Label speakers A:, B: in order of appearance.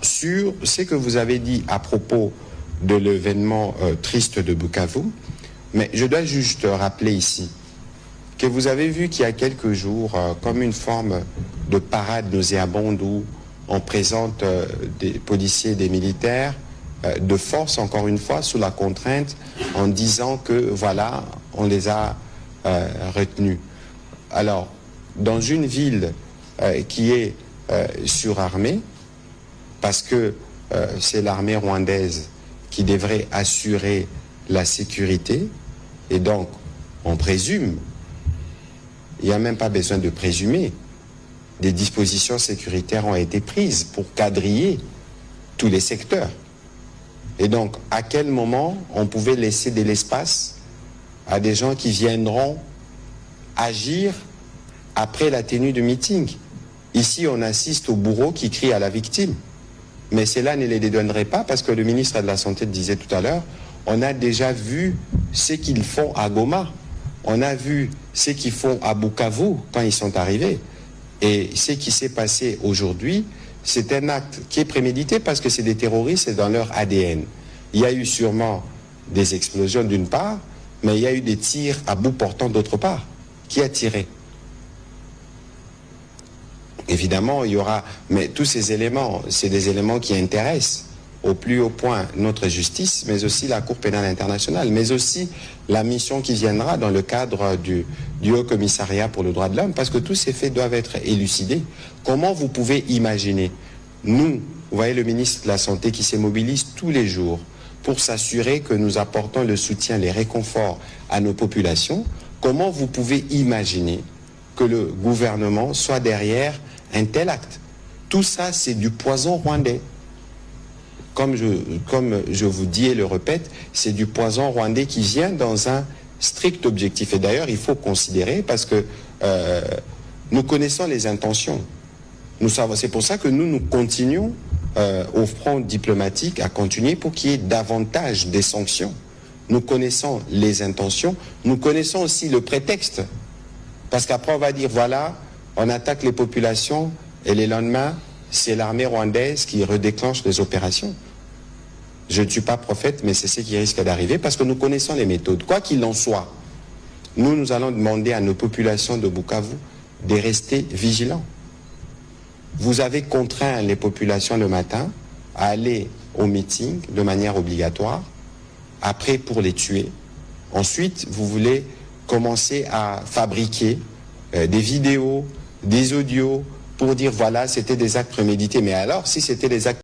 A: Sur ce que vous avez dit à propos de l'événement triste de Bukavu, mais je dois juste rappeler ici que vous avez vu qu'il y a quelques jours, comme une forme de parade nauséabonde où on présente des policiers, des militaires de force, encore une fois, sous la contrainte, en disant que, voilà, on les a retenus. Alors, dans une ville qui est surarmée, parce que c'est l'armée rwandaise qui devrait assurer la sécurité, et donc on présume, il n'y a même pas besoin de présumer, des dispositions sécuritaires ont été prises pour quadriller tous les secteurs. Et donc, à quel moment on pouvait laisser de l'espace à des gens qui viendront agir après la tenue du meeting? Ici, on assiste au bourreau qui crie à la victime. Mais cela ne les dédouanerait pas parce que le ministre de la Santé disait tout à l'heure, on a déjà vu ce qu'ils font à Goma. On a vu ce qu'ils font à Bukavu quand ils sont arrivés. Et ce qui s'est passé aujourd'hui, c'est un acte qui est prémédité parce que c'est des terroristes, c'est dans leur ADN. Il y a eu sûrement des explosions d'une part, mais il y a eu des tirs à bout portant d'autre part. Qui a tiré ? Évidemment, il y aura... Mais tous ces éléments, c'est des éléments qui intéressent au plus haut point notre justice, mais aussi la Cour pénale internationale, mais aussi la mission qui viendra dans le cadre du Haut Commissariat pour le droit de l'homme, parce que tous ces faits doivent être élucidés. Comment vous pouvez imaginer, nous, vous voyez le ministre de la Santé qui se mobilise tous les jours pour s'assurer que nous apportons le soutien, les réconforts à nos populations, comment vous pouvez imaginer que le gouvernement soit derrière un tel acte? Tout ça, c'est du poison rwandais. Comme je vous dis et le répète, c'est du poison rwandais qui vient dans un strict objectif. Et d'ailleurs, il faut considérer, parce que nous connaissons les intentions. C'est pour ça que nous continuons au front diplomatique à continuer pour qu'il y ait davantage des sanctions. Nous connaissons les intentions, nous connaissons aussi le prétexte. Parce qu'après, on va dire, voilà, on attaque les populations et les lendemains, c'est l'armée rwandaise qui redéclenche les opérations. Je ne suis pas prophète, mais c'est ce qui risque d'arriver parce que nous connaissons les méthodes. Quoi qu'il en soit, nous allons demander à nos populations de Bukavu de rester vigilants. Vous avez contraint les populations le matin à aller au meeting de manière obligatoire, après pour les tuer. Ensuite, vous voulez commencer à fabriquer des vidéos, des audios, pour dire voilà, c'était des actes prémédités. Mais alors, si c'était des actes